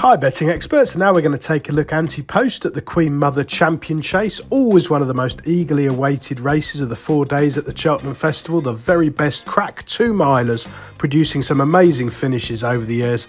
Hi betting experts, now we're going to take a look ante-post at the Queen Mother Champion Chase, always one of the most eagerly awaited races of the 4 days at the Cheltenham Festival, the very best crack 2-milers, producing some amazing finishes over the years.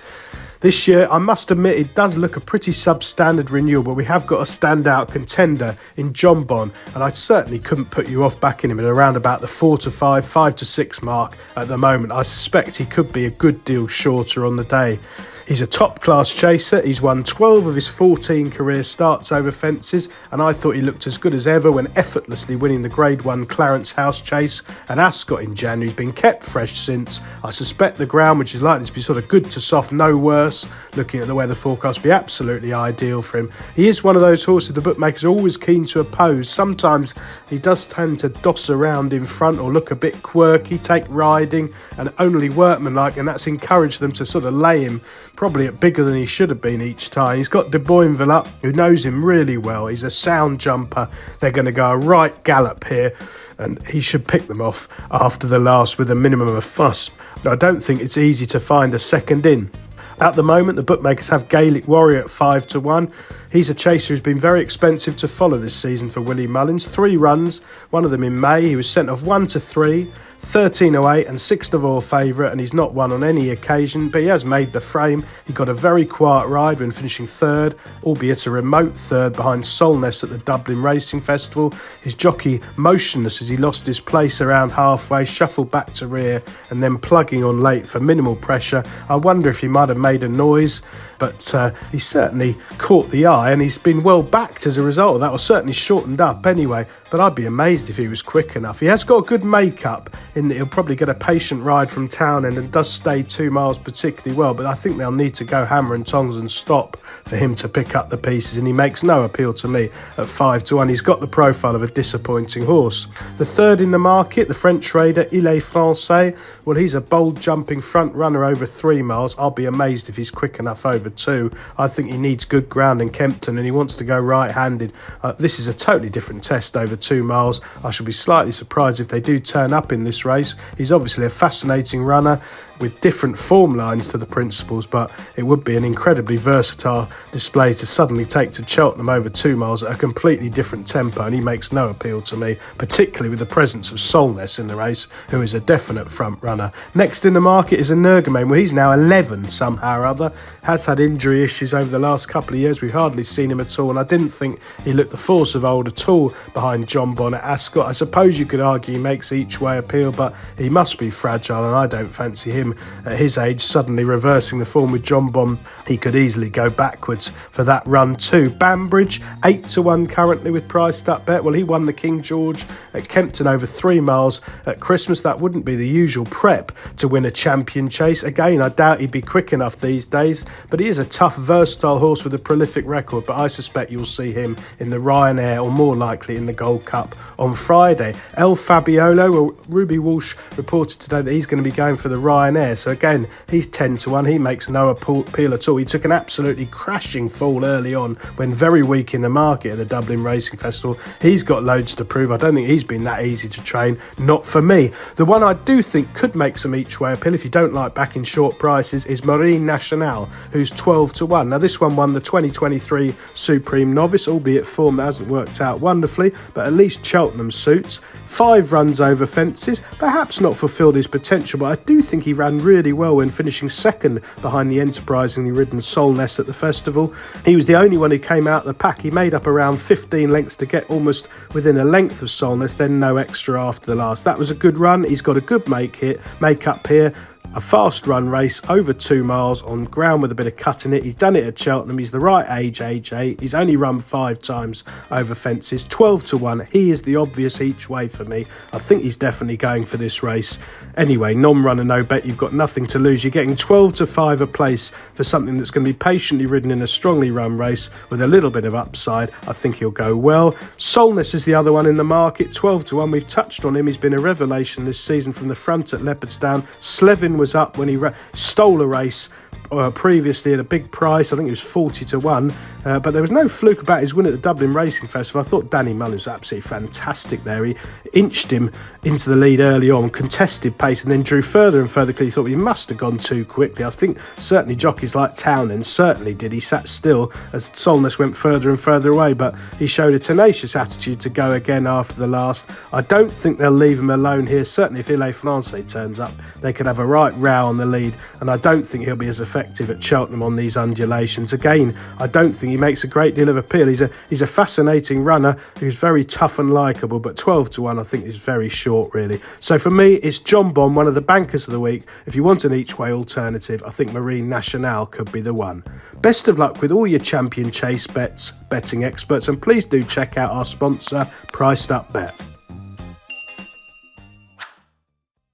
This year, I must admit, it does look a pretty substandard renewal, but we have got a standout contender in John Bon, and I certainly couldn't put you off backing him at around about the 4 to 5, 5 to 6 mark at the moment. I suspect he could be a good deal shorter on the day. He's a top-class chaser. He's won 12 of his 14 career starts over fences, and I thought he looked as good as ever when effortlessly winning the Grade 1 Clarence House Chase at Ascot in January. He's been kept fresh since. I suspect the ground, which is likely to be sort of good to soft, no worse, looking at the weather forecast, be absolutely ideal for him. He is one of those horses the bookmakers are always keen to oppose. Sometimes he does tend to doss around in front or look a bit quirky, take riding and only workmanlike, and that's encouraged them to sort of lay him probably at bigger than he should have been each time. He's got de Boinville up, who knows him really well. He's a sound jumper. They're going to go a right gallop here, and he should pick them off after the last with a minimum of fuss. I don't think it's easy to find a second in. At the moment, the bookmakers have Gaelic Warrior at 5 to 1. He's a chaser who's been very expensive to follow this season for Willie Mullins. 3 runs, one of them in May. He was sent off 1 to 3. 13.08 and 6th of all favourite, and he's not won on any occasion, but he has made the frame. He got a very quiet ride when finishing 3rd, albeit a remote 3rd behind Solness at the Dublin Racing Festival. His jockey motionless as he lost his place around halfway, shuffled back to rear and then plugging on late for minimal pressure. I wonder if he might have made a noise, but he certainly caught the eye, and he's been well backed as a result of that, or certainly shortened up anyway. But I'd be amazed if he was quick enough. He has got a good make-up in that he'll probably get a patient ride from Townend and does stay 2 miles particularly well, but I think they'll need to go hammer and tongs and stop for him to pick up the pieces, and he makes no appeal to me at 5 to 1. He's got the profile of a disappointing horse. The third in the market, the French raider Il Est Francais, well, he's a bold jumping front runner over 3 miles. I'll be amazed if he's quick enough over 2. I think he needs good ground in Kempton, and he wants to go right-handed. This is a totally different test over 2 miles. I shall be slightly surprised if they do turn up in this race. He's obviously a fascinating runner with different form lines to the principals, but it would be an incredibly versatile display to suddenly take to Cheltenham over 2 miles at a completely different tempo, and he makes no appeal to me, particularly with the presence of Solness in the race, who is a definite front runner. Next in the market is a Nergamane, where he's now 11 somehow or other, has had injury issues over the last couple of years. We've hardly seen him at all, and I didn't think he looked the force of old at all behind John Bon at Ascot. I suppose you could argue he makes each way appeal, but he must be fragile, and I don't fancy him at his age suddenly reversing the form with John Bon. He could easily go backwards for that run too. Banbridge 8 to 1 currently with priced up bet. Well, he won the King George at Kempton over 3 miles at Christmas. That wouldn't be the usual prep to win a champion chase. Again, I doubt he'd be quick enough these days, but he is a tough, versatile horse with a prolific record. But I suspect you'll see him in the Ryanair, or more likely in the Gold Cup on Friday. El Fabiolo, well, Ruby Walsh reported today that he's going to be going for the Ryanair. So again, he's 10 to 1. He makes no appeal at all. He took an absolutely crashing fall early on when very weak in the market at the Dublin Racing Festival. He's got loads to prove. I don't think he's been that easy to train. Not for me. The one I do think could make some each way appeal, if you don't like backing short prices, is Marine Nationale, who's 12 to 1. Now, this one won the 2023 Supreme Novice, albeit form that hasn't worked out wonderfully, but at least Cheltenham suits. 5 runs over fences, perhaps not fulfilled his potential, but I do think he ran really well when finishing 2nd behind the enterprisingly ridden Solness at the festival. He was the only one who came out of the pack. He made up around 15 lengths to get almost within a length of Solness, then no extra after the last. That was a good run. He's got a good make up here. A fast run race over 2 miles on ground with a bit of cut in it. He's done it at Cheltenham. He's the right age 8. He's only run 5 times over fences. 12 to 1. He is the obvious each way for me. I think he's definitely going for this race. Anyway, non-runner, no bet. You've got nothing to lose. You're getting 12 to 5 a place for something that's going to be patiently ridden in a strongly run race with a little bit of upside. I think he'll go well. Solness is the other one in the market. 12 to 1. We've touched on him. He's been a revelation this season from the front at Leopardstown. Slevin was up when he stole a race previously at a big price. I think it was 40 to 1. But there was no fluke about his win at the Dublin Racing Festival. I thought Danny Mullen was absolutely fantastic there. He inched him into the lead early on, contested pace, and then drew further and further. He thought he must have gone too quickly. I think certainly jockeys like Townend certainly did. He sat still as Solness went further and further away, but he showed a tenacious attitude to go again after the last. I don't think they'll leave him alone here. Certainly if Ile Francais turns up, they could have a right row on the lead, and I don't think he'll be as effective at Cheltenham on these undulations. Again, I don't think he makes a great deal of appeal. He's a fascinating runner who's very tough and likeable, but 12 to 1 I think is very short really. So for me, it's John Bond, one of the bankers of the week. If you want an each way alternative, I think Marine Nationale could be the one. Best of luck with all your champion chase bets, betting experts, and please do check out our sponsor, Priced Up Bet.